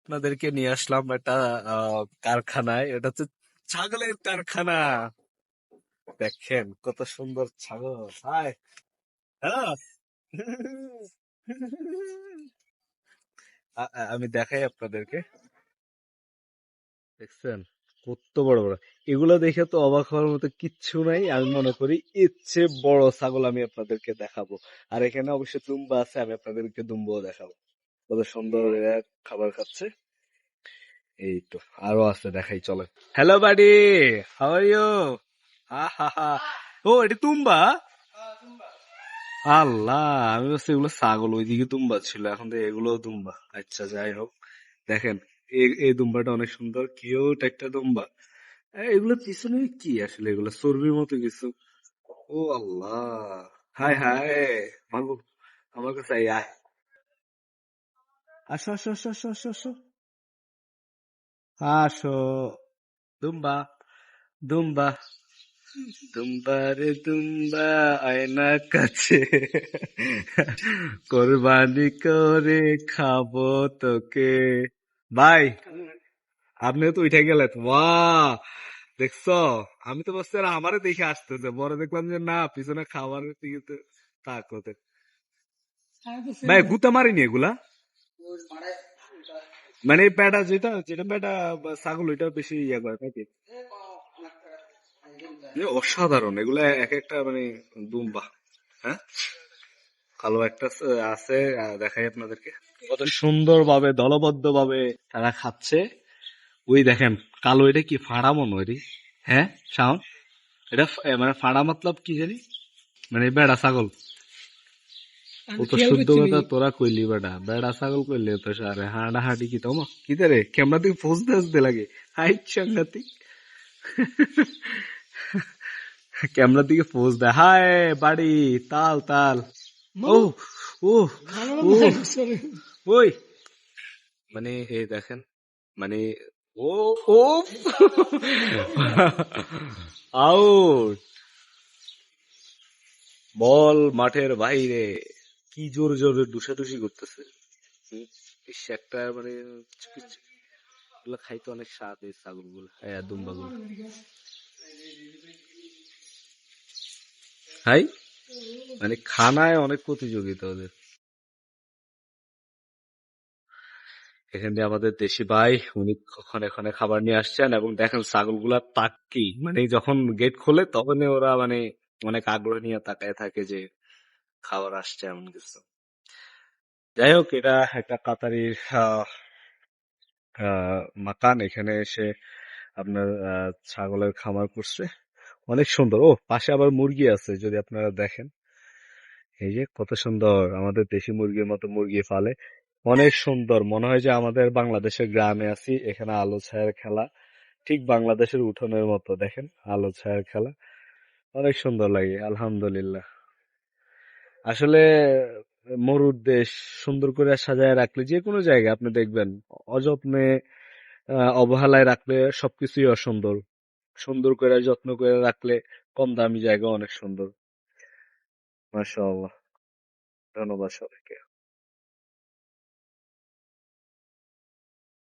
আপনাদেরকে নিয়ে আসলাম একটা কারখানায়। এটা হচ্ছে ছাগলের কারখানা। দেখেন কত সুন্দর ছাগল। হাই, হ্যাঁ। আমি দেখাই আপনাদেরকে। দেখছেন কত বড় বড়। এগুলো দেখে তো অবাক হওয়ার মতো কিচ্ছু নাই। আমি মনে করি এর চেয়ে বড় ছাগল আমি আপনাদেরকে দেখাবো। আর এখানে অবশ্যই দুম্বা আছে, আমি আপনাদেরকে দুম্বাও দেখাবো। কত সুন্দর এরা খাবার খাচ্ছে। এই তো আরো আছে, দেখাই চলে। Hello buddy, how are you? হা হা। ও এটা তুম্বা। আল্লাহ, আমি ভাবছি এগুলো ছাগল, ওইদিকে দুম্বা ছিল, এখন তো এগুলো দুম্বা। আচ্ছা যাই হোক, দেখেন এই দুম্বাটা অনেক সুন্দর, কিউট একটা দুম্বা। এগুলো পিছনে কি আসলে, এগুলো চর্বির মতো কিছু। ও আল্লাহ, হাই হাই। মাগো, আমার কাছে আয় আয়। আসো আসো আসো আসো আসো আসো আসো। দুম্বা, দুম্বা, দুম্বা রে দুম্বা, আয়না কাছে কোরবানি করে খাবো তোকে। ভাই, আপনিও তো উঠে গেলেন, বাহ। দেখছো, আমি তো বলছি আর আমারে দেখে আসতেছে, পরে দেখলাম যে না, পিছনে খাবারের দিকে তাক হতে। ভাই গুতা মারিনি এগুলা, মানে এই প্যাডা যেটা যেটা প্যাডা বা ছাগল, ওইটা বেশি ইয়ে করে নাকি? অসাধারণ এগুলা, এক একটা মানে দুম্বা। হ্যাঁ, কালো একটা আছে, দেখাই আপনাদেরকে কত সুন্দর ভাবে দলবদ্ধ ভাবে তারা খাচ্ছে। ওই দেখেন, কালো, এটা কি ফাড়া মনে হয় রে? হ্যাঁ, শাওন, এটা মানে ফাড়া মতলব কি জানি, মানে বেড়া ছাগল। ও তো শুদ্ধ কথা তোরা কইলি, বেটা বেড়া ছাগল কইলে তো সারে হাঁড়া হাঁটি কি তোমা কি রে, ক্যামেরা থেকে ফোজ আসতে লাগে। হাই সাংঘাতিক, ক্যামেরা দিকে পোজ দেয়। হাই বাড়ি, তাল তাল। ও ও ও, ওই মানে এই দেখেন, মানে ও ও আউট, বল মাঠের বাইরে। কি জোর জোরে ডুসাডুসি করতেছে। ইস, একটা মানে এগুলো খাইতে অনেক স্বাদ, এই ছাগল গুলো, হ্যাঁ দুম্বা গুলো। হাই, মানে খানায় অনেক প্রতিযোগিতা ওদের। এখান দিয়ে আমাদের দেশি ভাই, উনি ক্ষণে ক্ষণে খাবার নিয়ে আসছেন, এবং দেখেন ছাগলগুলা তাকি, মানে যখন গেট খোলে তখনই ওরা মানে অনেক আগ্রহ নিয়ে তাকায় থাকে যে খাবার আসছে এমন কিছু। যাই হোক, এটা একটা কাতারির মাকান। এখানে এসে আপনার ছাগলের খামার করছে, অনেক সুন্দর। ও পাশে আবার মুরগি আছে, যদি আপনারা দেখেন, এই যে কত সুন্দর, আমাদের দেশি মুরগির মতো মুরগি ফালে। অনেক সুন্দর, মনে হয় যে আমাদের বাংলাদেশের গ্রামে আছি। এখানে আলো ছায়ার খেলা, ঠিক বাংলাদেশের উঠোনের মতো। দেখেন আলো ছায়ার খেলা, অনেক সুন্দর লাগে। আলহামদুলিল্লাহ। আসলে মরুর দেশ, সুন্দর করে সাজায় রাখলে যে কোনো জায়গায় আপনি দেখবেন, অযত্নে অবহেলায় রাখলে সবকিছুই অসুন্দর। সুন্দর করে যত্ন করে রাখলে কম দামি জায়গা অনেক সুন্দর। মাশাআল্লাহ, ধন্যবাদ সবাইকে।